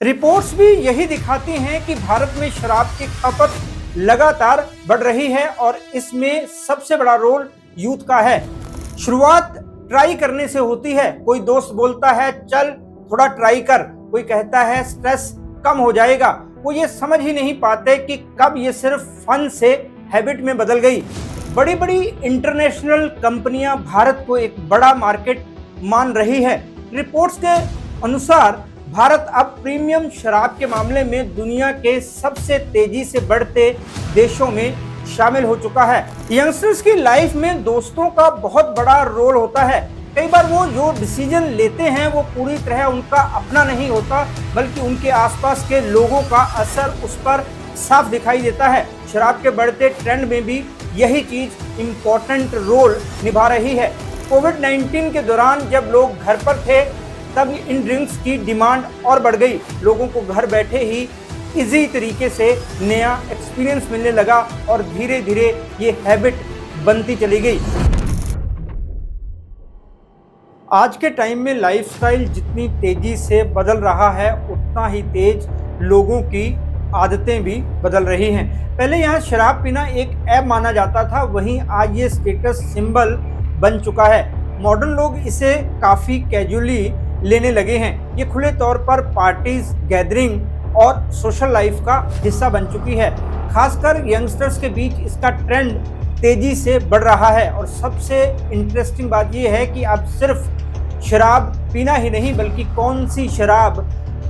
Reports भी यही दिखाती हैं कि भारत में शराब की खपत लगातार बढ़ रही है और इसमें सबसे बड़ा रोल यूथ का है। शुरुआत ट्राई करने से होती है। कोई दोस्त बोलता है चल थोड़ा ट्राई कर, कोई कहता है स्ट्रेस कम हो जाएगा। वो ये समझ ही नहीं पाते कि कब ये सिर्फ फन से हैबिट में बदल गई। बड़ी बड़ी इंटरनेशनल कंपनियां भारत को एक बड़ा मार्केट मान रही है। रिपोर्ट्स के अनुसार भारत अब प्रीमियम शराब के मामले में दुनिया के सबसे तेजी से बढ़ते देशों में शामिल हो चुका है। यंगस्टर्स की लाइफ में दोस्तों का बहुत बड़ा रोल होता है। कई बार वो जो डिसीजन लेते हैं वो पूरी तरह उनका अपना नहीं होता, बल्कि उनके आसपास के लोगों का असर उस पर साफ दिखाई देता है। शराब के बढ़ते ट्रेंड में भी यही चीज इम्पोर्टेंट रोल निभा रही है। कोविड-19 के दौरान जब लोग घर पर थे तब इन ड्रिंक्स की डिमांड और बढ़ गई। लोगों को घर बैठे ही इजी तरीके से नया एक्सपीरियंस मिलने लगा और धीरे धीरे ये हैबिट बनती चली गई। आज के टाइम में लाइफस्टाइल जितनी तेजी से बदल रहा है उतना ही तेज लोगों की आदतें भी बदल रही हैं। पहले यहाँ शराब पीना एक ऐब माना जाता था, वहीं आज ये स्टेटस सिंबल बन चुका है। मॉडर्न लोग इसे काफ़ी कैजुअली लेने लगे हैं। ये खुले तौर पर पार्टीज, गैदरिंग और सोशल लाइफ का हिस्सा बन चुकी है। खासकर यंगस्टर्स के बीच इसका ट्रेंड तेजी से बढ़ रहा है। और सबसे इंटरेस्टिंग बात यह है कि अब सिर्फ शराब पीना ही नहीं, बल्कि कौन सी शराब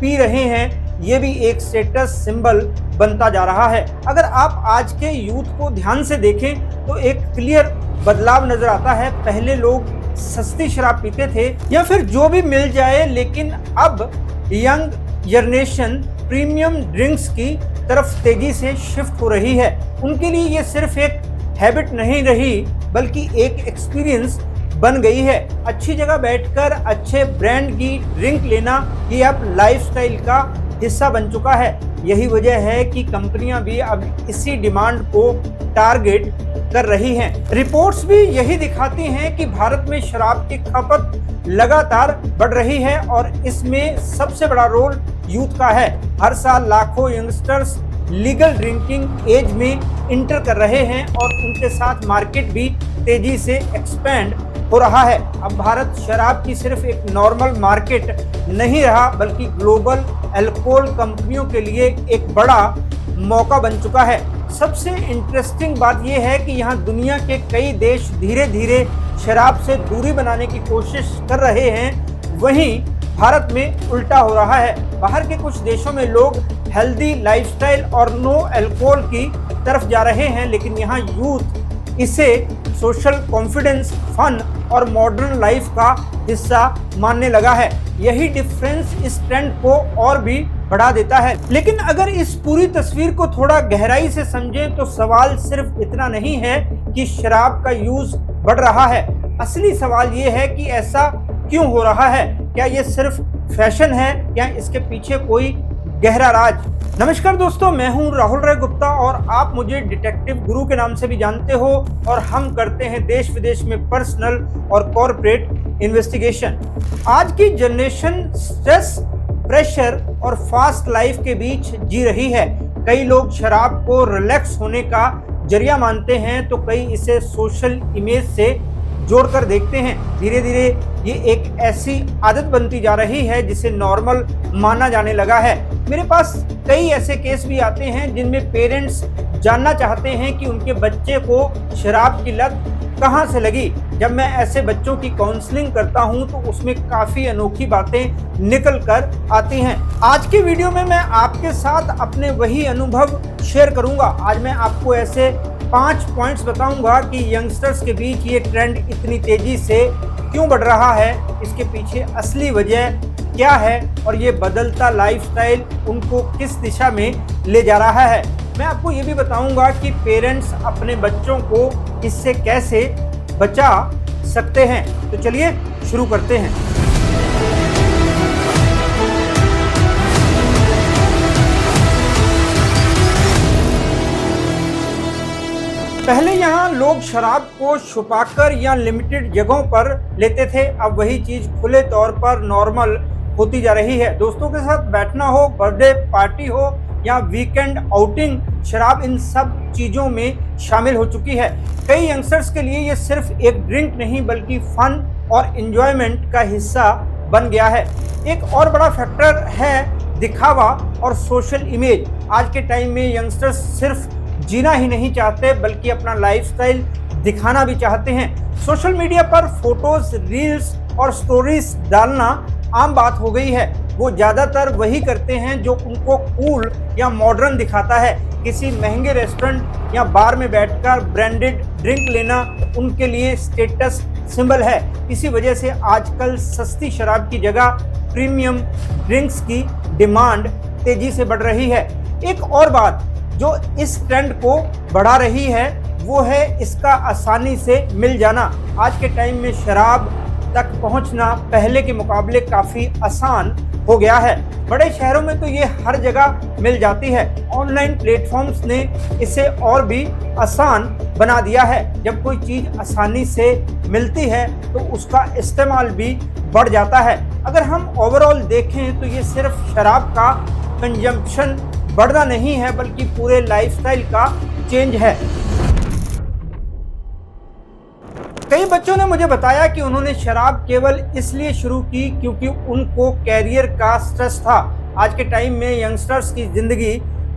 पी रहे हैं ये भी एक स्टेटस सिंबल बनता जा रहा है। अगर आप आज के यूथ को ध्यान से देखें तो एक क्लियर बदलाव नजर आता है। पहले लोग सस्ती शराब पीते थे या फिर जो भी मिल जाए, लेकिन अब यंग जनरेशन प्रीमियम ड्रिंक्स की तरफ तेजी से शिफ्ट हो रही है। उनके लिए ये सिर्फ एक हैबिट नहीं रही, बल्कि एक एक्सपीरियंस बन गई है। अच्छी जगह बैठकर अच्छे ब्रांड की ड्रिंक लेना ये अब लाइफस्टाइल का हिस्सा बन चुका है। यही वजह है कि कंपनियां भी अब इसी डिमांड को टारगेट कर रही हैं। रिपोर्ट्स भी यही दिखाती हैं कि भारत में शराब की खपत लगातार बढ़ रही है और इसमें सबसे बड़ा रोल यूथ का है। हर साल लाखों यंगस्टर्स लीगल ड्रिंकिंग एज में इंटर कर रहे हैं और उनके साथ मार्केट भी तेजी से एक्सपेंड हो रहा है। अब भारत शराब की सिर्फ एक नॉर्मल मार्केट नहीं रहा, बल्कि ग्लोबल अल्कोहल कंपनियों के लिए एक बड़ा मौका बन चुका है। सबसे इंटरेस्टिंग बात यह है कि यहाँ दुनिया के कई देश धीरे धीरे शराब से दूरी बनाने की कोशिश कर रहे हैं, वहीं भारत में उल्टा हो रहा है। बाहर के कुछ देशों में लोग हेल्दी लाइफस्टाइल और नो अल्कोहल की तरफ जा रहे हैं, लेकिन यहाँ यूथ इसे सोशल कॉन्फिडेंस, फन और मॉडर्न लाइफ का हिस्सा मानने लगा है। यही डिफरेंस इस ट्रेंड को और भी बढ़ा देता है। लेकिन अगर इस पूरी तस्वीर को थोड़ा गहराई से समझें तो सवाल सिर्फ इतना नहीं है कि शराब का यूज बढ़ रहा है। असली सवाल ये है कि ऐसा क्यों हो रहा है। क्या ये सिर्फ फैशन है या इसके पीछे कोई गहरा राज? नमस्कार दोस्तों, मैं हूं राहुल राय गुप्ता और आप मुझे डिटेक्टिव गुरु के नाम से भी जानते हो और हम करते हैं देश विदेश में पर्सनल और कॉर्पोरेट इन्वेस्टिगेशन। आज की जनरेशन स्ट्रेस, प्रेशर और फास्ट लाइफ के बीच जी रही है। कई लोग शराब को रिलैक्स होने का जरिया मानते हैं तो कई इसे सोशल इमेज से जोड़कर देखते हैं। धीरे धीरे ये एक ऐसी आदत बनती जा रही है जिसे नॉर्मल माना जाने लगा है। मेरे पास कई ऐसे केस भी आते हैं जिनमें पेरेंट्स जानना चाहते हैं कि उनके बच्चे को शराब की लत कहाँ से लगी। जब मैं ऐसे बच्चों की काउंसलिंग करता हूँ तो उसमें काफ़ी अनोखी बातें निकल कर आती हैं। आज के वीडियो में मैं आपके साथ अपने वही अनुभव शेयर करूँगा। आज मैं आपको ऐसे 5 पॉइंट्स बताऊंगा कि यंगस्टर्स के बीच ये ट्रेंड इतनी तेजी से क्यों बढ़ रहा है, इसके पीछे असली वजह क्या है और ये बदलता लाइफस्टाइल उनको किस दिशा में ले जा रहा है। मैं आपको ये भी बताऊंगा कि पेरेंट्स अपने बच्चों को इससे कैसे बचा सकते हैं। तो चलिए शुरू करते हैं। पहले यहाँ लोग शराब को छुपाकर या लिमिटेड जगहों पर लेते थे। अब वही चीज खुले तौर पर नॉर्मल होती जा रही है। दोस्तों के साथ बैठना हो, बर्थडे पार्टी हो या वीकेंड आउटिंग, शराब इन सब चीज़ों में शामिल हो चुकी है। कई यंगस्टर्स के लिए ये सिर्फ एक ड्रिंक नहीं बल्कि फन और एंजॉयमेंट का हिस्सा बन गया है। एक और बड़ा फैक्टर है दिखावा और सोशल इमेज। आज के टाइम में यंगस्टर्स सिर्फ जीना ही नहीं चाहते बल्कि अपना लाइफस्टाइल दिखाना भी चाहते हैं। सोशल मीडिया पर फोटोज, रील्स और स्टोरीज डालना आम बात हो गई है। वो ज़्यादातर वही करते हैं जो उनको कूल या मॉडर्न दिखाता है। किसी महंगे रेस्टोरेंट या बार में बैठकर ब्रांडेड ड्रिंक लेना उनके लिए स्टेटस सिंबल है। इसी वजह से आजकल सस्ती शराब की जगह प्रीमियम ड्रिंक्स की डिमांड तेजी से बढ़ रही है। एक और बात जो इस ट्रेंड को बढ़ा रही है वो है इसका आसानी से मिल जाना। आज के टाइम में शराब तक पहुंचना पहले के मुकाबले काफ़ी आसान हो गया है। बड़े शहरों में तो ये हर जगह मिल जाती है। ऑनलाइन प्लेटफॉर्म्स ने इसे और भी आसान बना दिया है। जब कोई चीज़ आसानी से मिलती है तो उसका इस्तेमाल भी बढ़ जाता है। अगर हम ओवरऑल देखें तो ये सिर्फ शराब का कंजम्पशन बढ़ना नहीं है बल्कि पूरे लाइफस्टाइल का चेंज है। कई बच्चों ने मुझे बताया कि उन्होंने शराब केवल इसलिए शुरू की क्योंकि उनको कैरियर का स्ट्रेस था। आज के टाइम में यंगस्टर्स की ज़िंदगी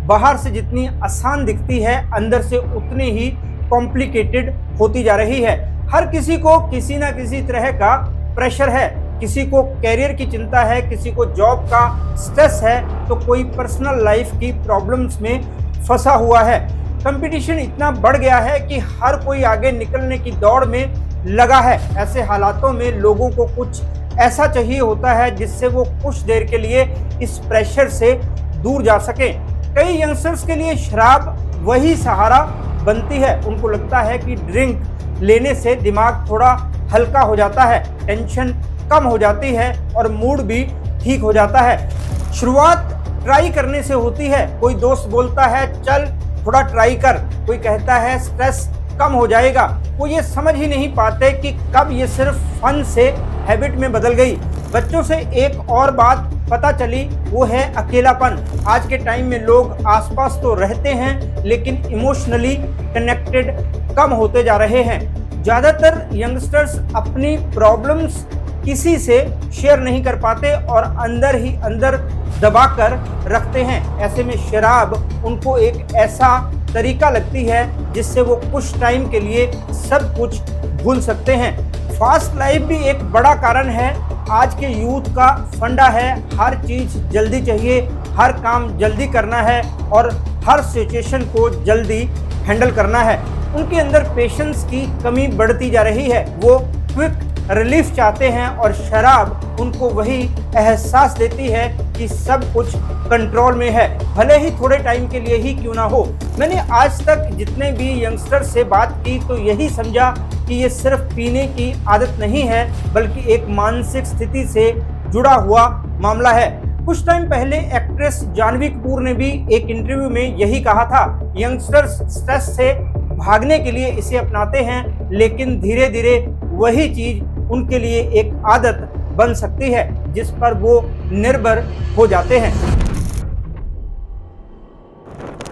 बाहर से जितनी आसान दिखती है अंदर से उतनी ही कॉम्प्लिकेटेड होती जा रही है। हर किसी को किसी ना किसी तरह का प्रेशर है। किसी को कैरियर की चिंता है, किसी को जॉब का स्ट्रेस है तो कोई पर्सनल लाइफ की प्रॉब्लम्स में फंसा हुआ है। कंपटीशन इतना बढ़ गया है कि हर कोई आगे निकलने की दौड़ में लगा है। ऐसे हालातों में लोगों को कुछ ऐसा चाहिए होता है जिससे वो कुछ देर के लिए इस प्रेशर से दूर जा सके। कई यंगस्टर्स के लिए शराब वही सहारा बनती है। उनको लगता है कि ड्रिंक लेने से दिमाग थोड़ा हल्का हो जाता है, टेंशन कम हो जाती है और मूड भी ठीक हो जाता है। शुरुआत ट्राई करने से होती है। कोई दोस्त बोलता है चल थोड़ा ट्राई कर, कोई कहता है स्ट्रेस कम हो जाएगा। वो ये समझ ही नहीं पाते कि कब ये सिर्फ फन से हैबिट में बदल गई। बच्चों से एक और बात पता चली वो है अकेलापन। आज के टाइम में लोग आसपास तो रहते हैं लेकिन इमोशनली कनेक्टेड कम होते जा रहे हैं। ज़्यादातर यंगस्टर्स अपनी प्रॉब्लम्स किसी से शेयर नहीं कर पाते और अंदर ही अंदर दबा कर रखते हैं। ऐसे में शराब उनको एक ऐसा तरीका लगती है जिससे वो कुछ टाइम के लिए सब कुछ भूल सकते हैं। फास्ट लाइफ भी एक बड़ा कारण है। आज के यूथ का फंडा है हर चीज़ जल्दी चाहिए, हर काम जल्दी करना है और हर सिचुएशन को जल्दी हैंडल करना है। उनके अंदर पेशेंस की कमी बढ़ती जा रही है। वो क्विक रिलीफ चाहते हैं और शराब उनको वही एहसास देती है कि सब कुछ कंट्रोल में है, भले ही थोड़े टाइम के लिए ही क्यों ना हो। मैंने आज तक जितने भी यंगस्टर से बात की तो यही समझा कि ये सिर्फ पीने की आदत नहीं है बल्कि एक मानसिक स्थिति से जुड़ा हुआ मामला है। कुछ टाइम पहले एक्ट्रेस जानवी कपूर ने भी एक इंटरव्यू में यही कहा था। यंगस्टर्स स्ट्रेस से भागने के लिए इसे अपनाते हैं लेकिन धीरे धीरे वही चीज़ उनके लिए एक आदत बन सकती है जिस पर वो निर्भर हो जाते हैं।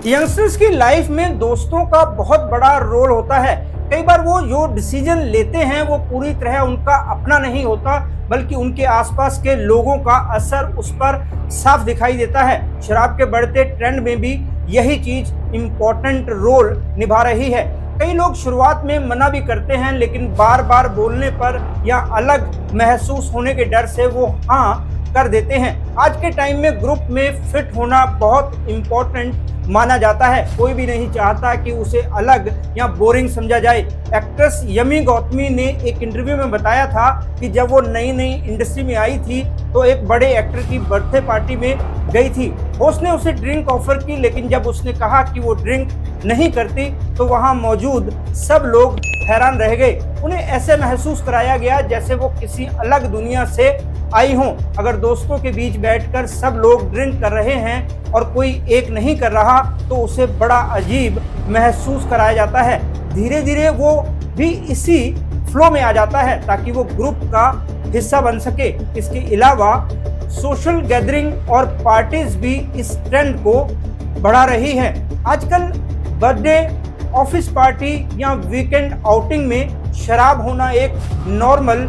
यंगस्टर्स की लाइफ में दोस्तों का बहुत बड़ा रोल होता है। कई बार वो जो डिसीजन लेते हैं वो पूरी तरह उनका अपना नहीं होता बल्कि उनके आसपास के लोगों का असर उस पर साफ दिखाई देता है। शराब के बढ़ते ट्रेंड में भी यही चीज़ इम्पोर्टेंट रोल निभा रही है। कई लोग शुरुआत में मना भी करते हैं लेकिन बार बार बोलने पर या अलग महसूस होने के डर से वो हाँ कर देते हैं। आज के टाइम में ग्रुप में फिट होना बहुत इम्पोर्टेंट माना जाता है। कोई भी नहीं चाहता कि उसे अलग या बोरिंग समझा जाए। एक्ट्रेस यमी गौतमी ने एक इंटरव्यू में बताया था कि जब वो नई नई इंडस्ट्री में आई थी तो एक बड़े एक्टर की बर्थडे पार्टी में गई थी। उसने उसे ड्रिंक ऑफर की लेकिन जब उसने कहा कि वो ड्रिंक नहीं करती तो वहाँ मौजूद सब लोग हैरान रह गए। उन्हें ऐसे महसूस कराया गया जैसे वो किसी अलग दुनिया से आई हों। अगर दोस्तों के बीच बैठकर सब लोग ड्रिंक कर रहे हैं और कोई एक नहीं कर रहा तो उसे बड़ा अजीब महसूस कराया जाता है। धीरे धीरे वो भी इसी फ्लो में आ जाता है ताकि वो ग्रुप का हिस्सा बन सके। इसके अलावा सोशल गैदरिंग और पार्टीज भी इस ट्रेंड को बढ़ा रही है। आजकल बर्थडे, ऑफिस पार्टी या वीकेंड आउटिंग में शराब होना एक नॉर्मल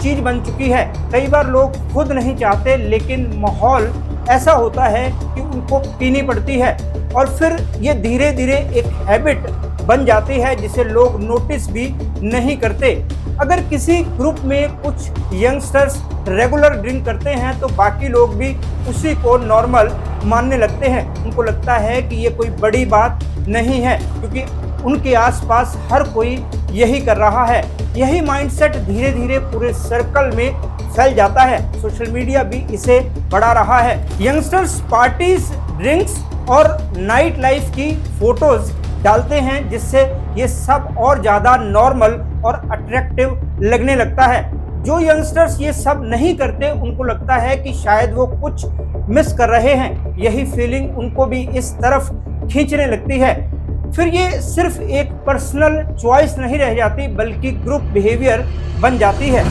चीज बन चुकी है। कई बार लोग खुद नहीं चाहते, लेकिन माहौल ऐसा होता है कि उनको पीनी पड़ती है और फिर ये धीरे धीरे एक हैबिट बन जाती है जिसे लोग नोटिस भी नहीं करते। अगर किसी ग्रुप में कुछ यंगस्टर्स रेगुलर ड्रिंक करते हैं तो बाकी लोग भी उसी को नॉर्मल मानने लगते हैं। उनको लगता है कि ये कोई बड़ी बात नहीं है, क्योंकि उनके आसपास हर कोई यही कर रहा है। यही माइंडसेट धीरे धीरे पूरे सर्कल में फैल जाता है। सोशल मीडिया भी इसे बढ़ा रहा है। यंगस्टर्स पार्टीज, ड्रिंक्स और नाइट लाइफ की फोटोज डालते हैं, जिससे ये सब और ज़्यादा नॉर्मल और अट्रैक्टिव लगने लगता है। जो यंगस्टर्स ये सब नहीं करते, उनको लगता है कि शायद वो कुछ मिस कर रहे हैं। यही फीलिंग उनको भी इस तरफ खींचने लगती है। फिर ये सिर्फ एक पर्सनल चॉइस नहीं रह जाती, बल्कि ग्रुप बिहेवियर बन जाती है।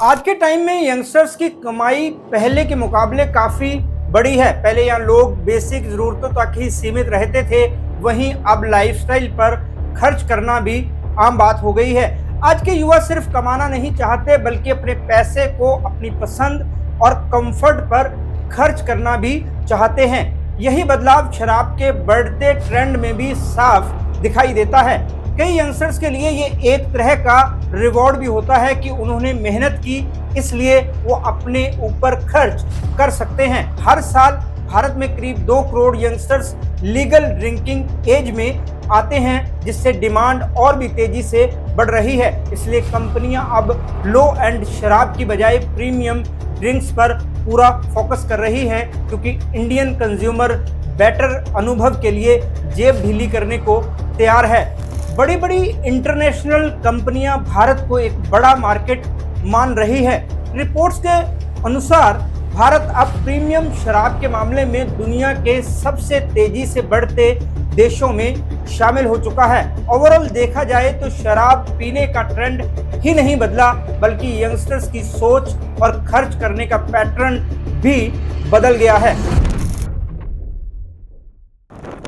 आज के टाइम में यंगस्टर्स की कमाई पहले के मुकाबले काफ़ी बड़ी है। पहले यहाँ लोग बेसिक ज़रूरतों तक ही सीमित रहते थे, वहीं अब लाइफस्टाइल पर खर्च करना भी आम बात हो गई है। आज के युवा सिर्फ कमाना नहीं चाहते, बल्कि अपने पैसे को अपनी पसंद और कंफर्ट पर खर्च करना भी चाहते हैं। यही बदलाव शराब के बढ़ते ट्रेंड में भी साफ दिखाई देता है। कई यंगस्टर्स के लिए ये एक तरह का रिवॉर्ड भी होता है कि उन्होंने मेहनत की, इसलिए वो अपने ऊपर खर्च कर सकते हैं। हर साल भारत में करीब 2 crore youngsters legal drinking age में आते हैं, जिससे डिमांड और भी तेजी से बढ़ रही है। इसलिए कंपनियां अब लो एंड शराब की बजाय प्रीमियम ड्रिंक्स पर पूरा फोकस कर रही हैं, क्योंकि इंडियन कंज्यूमर बेटर अनुभव के लिए जेब ढीली करने को तैयार है। बड़ी बड़ी इंटरनेशनल कंपनियां भारत को एक बड़ा मार्केट मान रही है। रिपोर्ट्स के अनुसार भारत अब प्रीमियम शराब के मामले में दुनिया के सबसे तेजी से बढ़ते देशों में शामिल हो चुका है। ओवरऑल देखा जाए तो शराब पीने का ट्रेंड ही नहीं बदला, बल्कि यंगस्टर्स की सोच और खर्च करने का पैटर्न भी बदल गया है।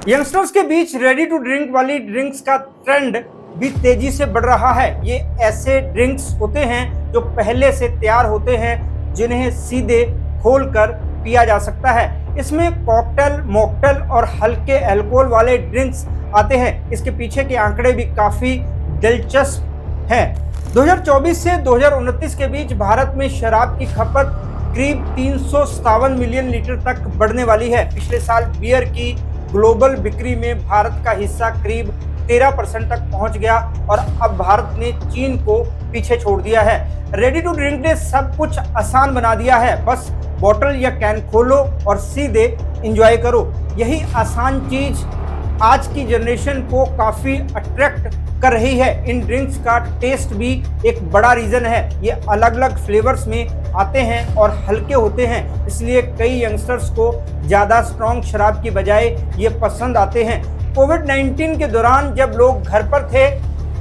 यंगस्टर्स के बीच रेडी टू ड्रिंक वाली ड्रिंक्स का ट्रेंड भी तेजी से बढ़ रहा है। ये ऐसे ड्रिंक्स होते हैं जो पहले से तैयार होते हैं, जिन्हें सीधे खोलकर पिया जा सकता है। इसमें कॉकटेल, मॉकटेल और हल्के अल्कोहल वाले ड्रिंक्स आते हैं। इसके पीछे के आंकड़े भी काफ़ी दिलचस्प हैं। 2024 से 2029 के बीच भारत में शराब की खपत करीब 357 मिलियन लीटर तक बढ़ने वाली है। पिछले साल बियर की ग्लोबल बिक्री में भारत का हिस्सा करीब 13% तक पहुंच गया और अब भारत ने चीन को पीछे छोड़ दिया है। रेडी टू ड्रिंक ने सब कुछ आसान बना दिया है। बस बोतल या कैन खोलो और सीधे एंजॉय करो। यही आसान चीज आज की जनरेशन को काफ़ी अट्रैक्ट कर रही है। इन ड्रिंक्स का टेस्ट भी एक बड़ा रीज़न है। ये अलग अलग फ्लेवर्स में आते हैं और हल्के होते हैं, इसलिए कई यंगस्टर्स को ज़्यादा स्ट्रॉन्ग शराब की बजाय ये पसंद आते हैं। कोविड-19 के दौरान जब लोग घर पर थे,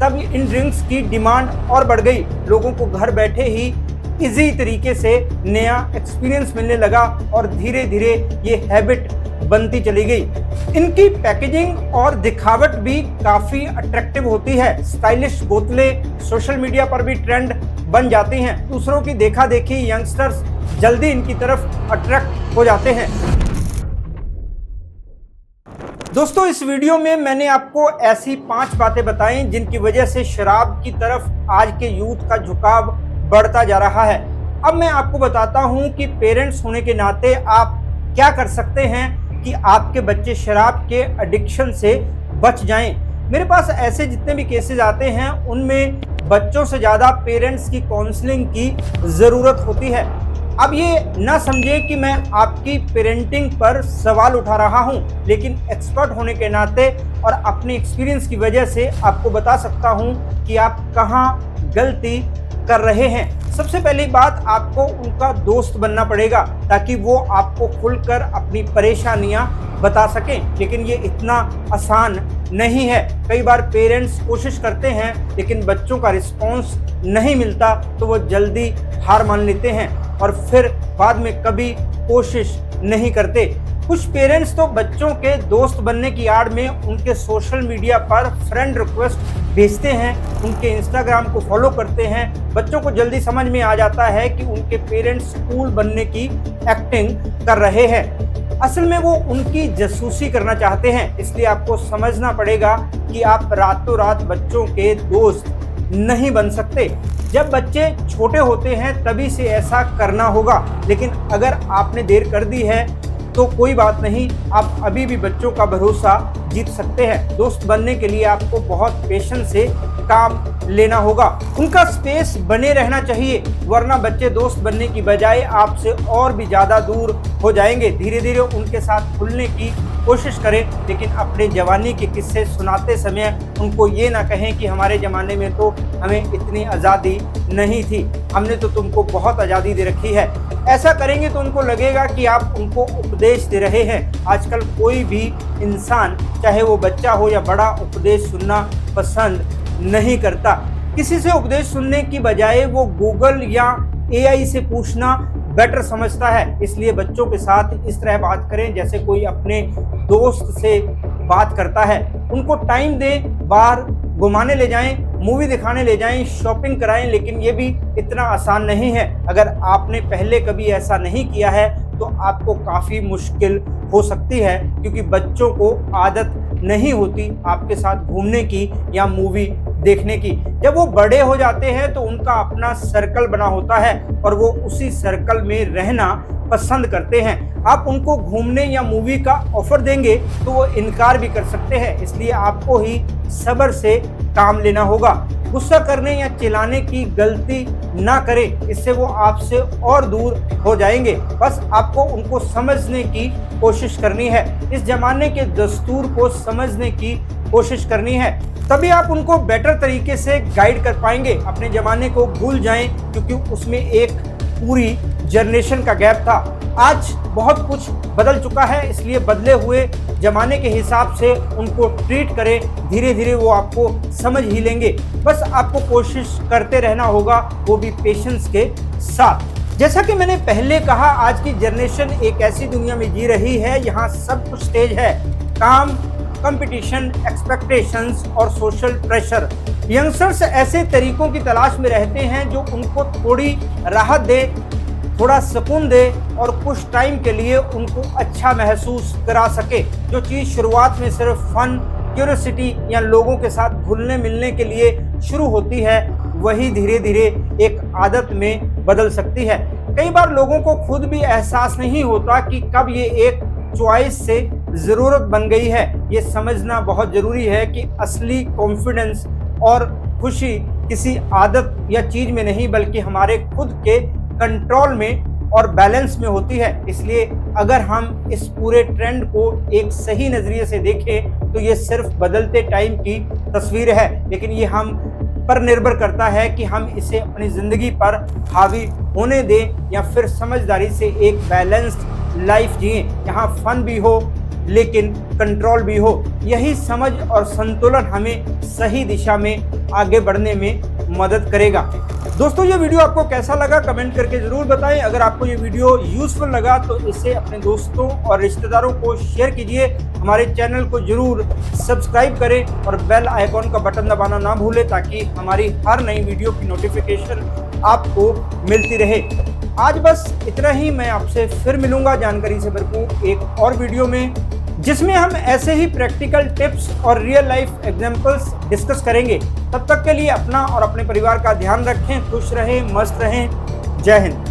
तब इन ड्रिंक्स की डिमांड और बढ़ गई। लोगों को घर बैठे ही इजी तरीके से नया एक्सपीरियंस मिलने लगा और धीरे धीरे ये हैबिट बनती चली गई। इनकी पैकेजिंग और दिखावट भी काफ़ी अट्रैक्टिव होती है। स्टाइलिश बोतलें सोशल मीडिया पर भी ट्रेंड बन जाती हैं। दूसरों की देखा देखी यंगस्टर्स जल्दी इनकी तरफ अट्रैक्ट हो जाते हैं। दोस्तों, इस वीडियो में मैंने आपको ऐसी 5 बातें बताई जिनकी वजह से शराब की तरफ आज के यूथ का झुकाव बढ़ता जा रहा है। अब मैं आपको बताता हूं कि पेरेंट्स होने के नाते आप क्या कर सकते हैं कि आपके बच्चे शराब के एडिक्शन से बच जाएं। मेरे पास ऐसे जितने भी केसेस आते हैं, उनमें बच्चों से ज़्यादा पेरेंट्स की काउंसलिंग की ज़रूरत होती है। अब ये ना समझे कि मैं आपकी पेरेंटिंग पर सवाल उठा रहा हूं, लेकिन एक्सपर्ट होने के नाते और अपने एक्सपीरियंस की वजह से आपको बता सकता हूं कि आप कहां गलती कर रहे हैं। सबसे पहली बात, आपको उनका दोस्त बनना पड़ेगा ताकि वो आपको खुलकर अपनी परेशानियां बता सकें, लेकिन ये इतना आसान नहीं है। कई बार पेरेंट्स कोशिश करते हैं लेकिन बच्चों का रिस्पॉन्स नहीं मिलता तो वो जल्दी हार मान लेते हैं और फिर बाद में कभी कोशिश नहीं करते। कुछ पेरेंट्स तो बच्चों के दोस्त बनने की आड़ में उनके सोशल मीडिया पर फ्रेंड रिक्वेस्ट भेजते हैं, उनके इंस्टाग्राम को फॉलो करते हैं। बच्चों को जल्दी समझ में आ जाता है कि उनके पेरेंट्स कूल बनने की एक्टिंग कर रहे हैं। असल में वो उनकी जासूसी करना चाहते हैं। इसलिए आपको समझना पड़ेगा कि आप रातों रात बच्चों के दोस्त नहीं बन सकते। जब बच्चे छोटे होते हैं तभी से ऐसा करना होगा, लेकिन अगर आपने देर कर दी है तो कोई बात नहीं, आप अभी भी बच्चों का भरोसा जीत सकते हैं। दोस्त बनने के लिए आपको बहुत पेशेंस से काम लेना होगा। उनका स्पेस बने रहना चाहिए, वरना बच्चे दोस्त बनने की बजाय आपसे और भी ज़्यादा दूर हो जाएंगे। धीरे धीरे उनके साथ खुलने की कोशिश करें, लेकिन अपने जवानी के किस्से सुनाते समय उनको ये ना कहें कि हमारे ज़माने में तो हमें इतनी आज़ादी नहीं थी, हमने तो तुमको बहुत आज़ादी दे रखी है। ऐसा करेंगे तो उनको लगेगा कि आप उनको उपदेश दे रहे हैं। आजकल कोई भी इंसान, चाहे वो बच्चा हो या बड़ा, उपदेश सुनना पसंद नहीं करता। किसी से उपदेश सुनने की बजाय वो गूगल या एआई से पूछना बेटर समझता है। इसलिए बच्चों के साथ इस तरह बात करें जैसे कोई अपने दोस्त से बात करता है। उनको टाइम दें, बाहर घुमाने ले जाएं, मूवी दिखाने ले जाएं, शॉपिंग कराएं, लेकिन ये भी इतना आसान नहीं है। अगर आपने पहले कभी ऐसा नहीं किया है तो आपको काफ़ी मुश्किल हो सकती है, क्योंकि बच्चों को आदत नहीं होती आपके साथ घूमने की या मूवी देखने की। जब वो बड़े हो जाते हैं तो उनका अपना सर्कल बना होता है और वो उसी सर्कल में रहना पसंद करते हैं। आप उनको घूमने या मूवी का ऑफर देंगे तो वो इनकार भी कर सकते हैं। इसलिए आपको ही सब्र से काम लेना होगा। गुस्सा करने या चिल्लाने की गलती ना करें, इससे वो आपसे और दूर हो जाएंगे। बस आपको उनको समझने की कोशिश करनी है, इस जमाने के दस्तूर को समझने की कोशिश करनी है, तभी आप उनको बेटर तरीके से गाइड कर पाएंगे। अपने ज़माने को भूल जाएं, क्योंकि उसमें एक पूरी जनरेशन का गैप था। आज बहुत कुछ बदल चुका है, इसलिए बदले हुए ज़माने के हिसाब से उनको ट्रीट करें। धीरे धीरे वो आपको समझ ही लेंगे। बस आपको कोशिश करते रहना होगा, वो भी पेशेंस के साथ। जैसा कि मैंने पहले कहा, आज की जनरेशन एक ऐसी दुनिया में जी रही है, यहाँ सब कुछ तेज है। काम, कंपटीशन, एक्सपेक्टेशंस और सोशल प्रेशर। यंगस्टर्स ऐसे तरीकों की तलाश में रहते हैं जो उनको थोड़ी राहत दे, थोड़ा सुकून दे और कुछ टाइम के लिए उनको अच्छा महसूस करा सके। जो चीज़ शुरुआत में सिर्फ फन, क्यूरियोसिटी या लोगों के साथ घुलने मिलने के लिए शुरू होती है, वही धीरे धीरे एक आदत में बदल सकती है। कई बार लोगों को खुद भी एहसास नहीं होता कि कब ये एक चॉइस से ज़रूरत बन गई है। ये समझना बहुत ज़रूरी है कि असली कॉन्फिडेंस और खुशी किसी आदत या चीज़ में नहीं, बल्कि हमारे खुद के कंट्रोल में और बैलेंस में होती है। इसलिए अगर हम इस पूरे ट्रेंड को एक सही नज़रिए से देखें तो ये सिर्फ बदलते टाइम की तस्वीर है, लेकिन ये हम पर निर्भर करता है कि हम इसे अपनी ज़िंदगी पर हावी होने दें या फिर समझदारी से एक बैलेंस्ड लाइफ जिए, जहाँ फन भी हो लेकिन कंट्रोल भी हो। यही समझ और संतुलन हमें सही दिशा में आगे बढ़ने में मदद करेगा। दोस्तों, ये वीडियो आपको कैसा लगा कमेंट करके ज़रूर बताएं। अगर आपको ये वीडियो यूज़फुल लगा तो इसे अपने दोस्तों और रिश्तेदारों को शेयर कीजिए। हमारे चैनल को ज़रूर सब्सक्राइब करें और बेल आइकॉन का बटन दबाना ना भूलें, ताकि हमारी हर नई वीडियो की नोटिफिकेशन आपको मिलती रहे। आज बस इतना ही। मैं आपसे फिर मिलूंगा जानकारी से भरपूर एक और वीडियो में, जिसमें हम ऐसे ही प्रैक्टिकल टिप्स और रियल लाइफ एग्जाम्पल्स डिस्कस करेंगे। तब तक के लिए अपना और अपने परिवार का ध्यान रखें, खुश रहें, मस्त रहें। जय हिंद।